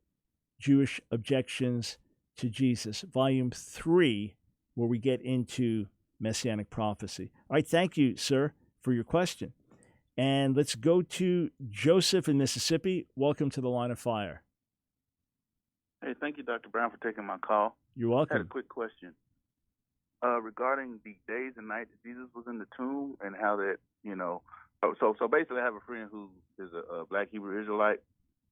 Jewish Objections to Jesus. Volume 3, where we get into Messianic prophecy. All right, thank you, sir, for your question. And let's go to Joseph in Mississippi. Welcome to the Line of Fire. Hey, thank you, Dr. Brown, for taking my call. You're welcome. I had a quick question regarding the days and nights that Jesus was in the tomb and how that, so basically I have a friend who is a black Hebrew Israelite,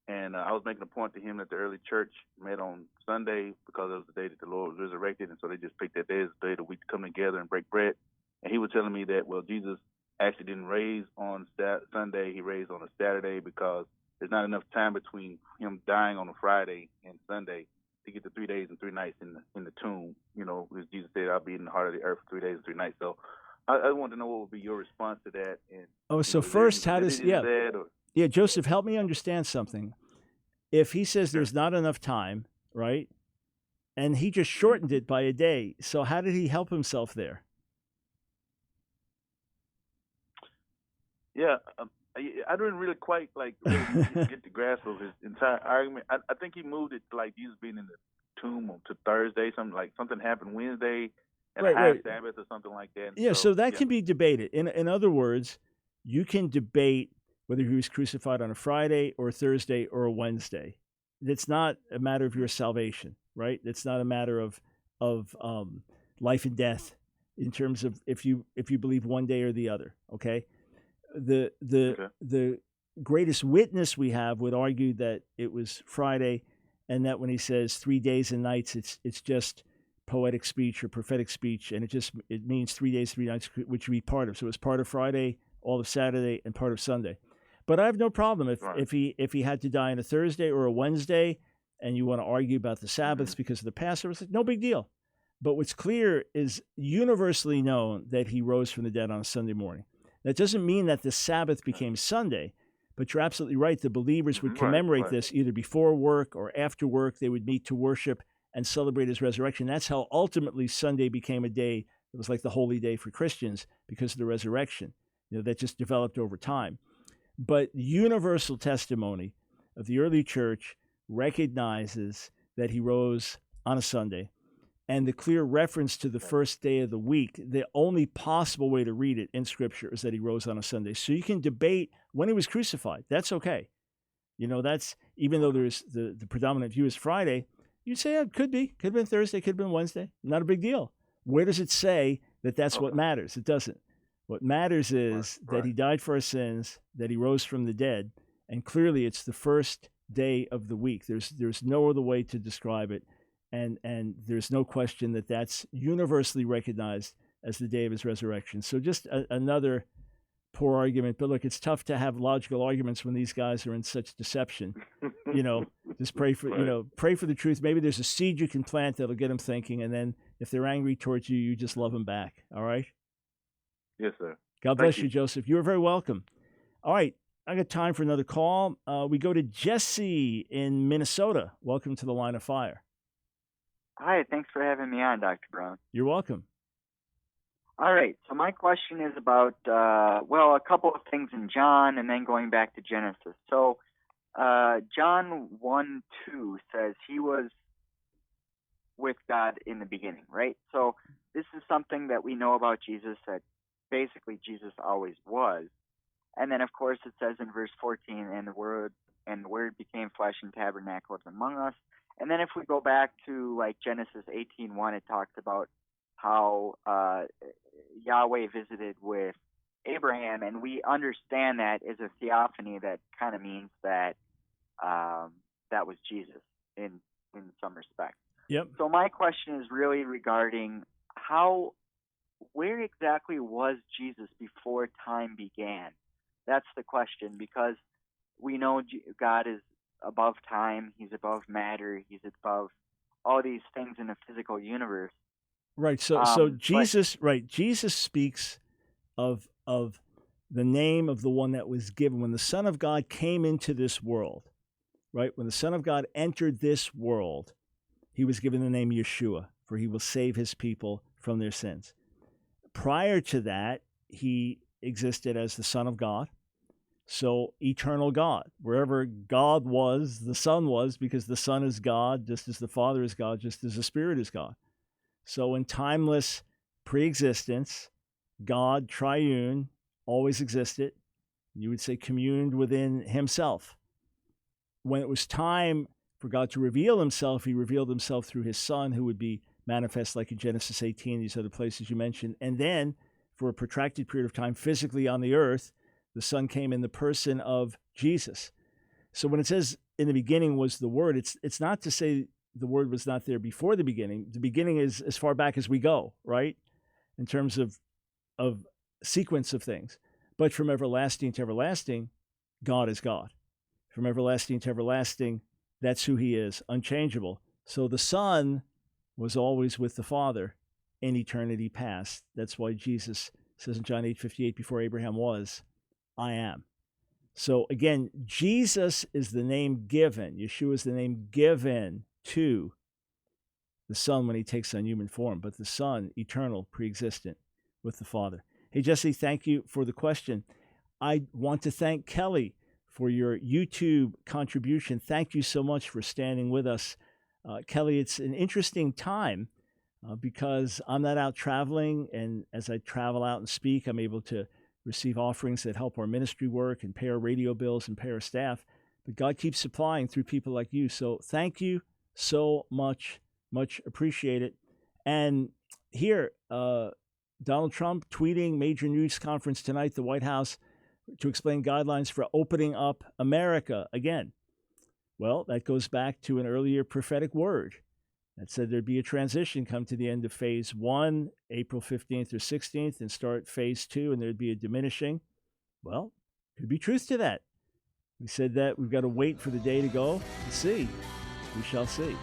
and I was making a point to him that the early church met on Sunday because it was the day that the Lord was resurrected, and so they just picked that day as the day of the week to come together and break bread. And he was telling me that, well, Jesus actually didn't raise on Sunday, he raised on a Saturday because there's not enough time between him dying on a Friday and Sunday to get the 3 days and 3 nights in the tomb. As Jesus said, I'll be in the heart of the earth for 3 days and 3 nights. So I wanted to know what would be your response to that. And, so first, how does, Joseph, help me understand something. If he says there's not enough time, right, and he just shortened it by a day, so how did he help himself there? Yeah, I didn't really quite get the grasp of his entire argument. I think he moved it to like Jesus being in the tomb to Thursday, something happened Wednesday and a high Sabbath or something like that. Yeah, so that can be debated. In other words, you can debate whether he was crucified on a Friday or a Thursday or a Wednesday. It's not a matter of your salvation, right? It's not a matter of life and death in terms of if you believe one day or the other. Okay. The greatest witness we have would argue that it was Friday, and that when he says 3 days and nights, it's just poetic speech or prophetic speech, and it means 3 days, 3 nights, which would be part of. So it's part of Friday, all of Saturday, and part of Sunday. But I have no problem if he had to die on a Thursday or a Wednesday, and you want to argue about the Sabbaths because of the Passover. It's like, no big deal. But what's clear is universally known that he rose from the dead on a Sunday morning. That doesn't mean that the Sabbath became Sunday, but you're absolutely right. The believers would commemorate this either before work or after work. They would meet to worship and celebrate his resurrection. That's how ultimately Sunday became a day that was like the holy day for Christians because of the resurrection. That just developed over time. But universal testimony of the early church recognizes that he rose on a Sunday. And the clear reference to the first day of the week, the only possible way to read it in Scripture is that he rose on a Sunday. So you can debate when he was crucified. That's okay. That's, even though there's the predominant view is Friday, you'd say it could have been Thursday, could have been Wednesday. Not a big deal. Where does it say that that's what matters? It doesn't. What matters is that he died for our sins, that he rose from the dead, and clearly it's the first day of the week. There's no other way to describe it. And there's no question that that's universally recognized as the day of his resurrection. So just another poor argument. But look, it's tough to have logical arguments when these guys are in such deception. Just pray for, pray for the truth. Maybe there's a seed you can plant that'll get them thinking. And then if they're angry towards you, you just love them back. All right? Yes, sir. God bless you, Joseph. You're very welcome. All right. I got time for another call. We go to Jesse in Minnesota. Welcome to the Line of Fire. Hi, thanks for having me on, Dr. Brown. You're welcome. All right, so my question is about, a couple of things in John and then going back to Genesis. So John 1:2 says he was with God in the beginning, right? So this is something that we know about Jesus, that basically Jesus always was. And then, of course, it says in verse 14, and the Word became flesh and tabernacled among us. And then if we go back to like Genesis 18:1, it talks about how Yahweh visited with Abraham, and we understand that as a theophany. That kind of means that that was Jesus in some respect. Yep. So my question is really regarding where exactly was Jesus before time began? That's the question, because we know God is above time, he's above matter, he's above all these things in the physical universe. Right. So Jesus speaks of the name of the one that was given when the Son of God came into this world. Right? When the Son of God entered this world, he was given the name Yeshua, for he will save his people from their sins. Prior to that, he existed as the Son of God. So eternal God. Wherever God was, the Son was, because the Son is God, just as the Father is God, just as the Spirit is God. So in timeless preexistence, God, triune, always existed. You would say communed within himself. When it was time for God to reveal himself, he revealed himself through his Son, who would be manifest like in Genesis 18, these other places you mentioned. And then for a protracted period of time, physically on the earth, the Son came in the person of Jesus. So when it says in the beginning was the Word, it's not to say the Word was not there before the beginning. The beginning is as far back as we go, right? In terms of sequence of things. But from everlasting to everlasting, God is God. From everlasting to everlasting, that's who he is, unchangeable. So the Son was always with the Father in eternity past. That's why Jesus says in John 8:58, before Abraham was, I am. So again, Jesus is the name given. Yeshua is the name given to the Son when he takes on human form, but the Son, eternal, pre-existent with the Father. Hey, Jesse, thank you for the question. I want to thank Kelly for your YouTube contribution. Thank you so much for standing with us. Kelly, it's an interesting time because I'm not out traveling, and as I travel out and speak, I'm able to receive offerings that help our ministry work and pay our radio bills and pay our staff. But God keeps supplying through people like you. So thank you so much. Much appreciated. And here, Donald Trump tweeting major news conference tonight, the White House, to explain guidelines for opening up America again. Well, that goes back to an earlier prophetic word that said there'd be a transition come to the end of phase 1, April 15th or 16th, and start phase 2, and there'd be a diminishing. Well, could be truth to that. We said that we've got to wait for the day to go and see. We shall see.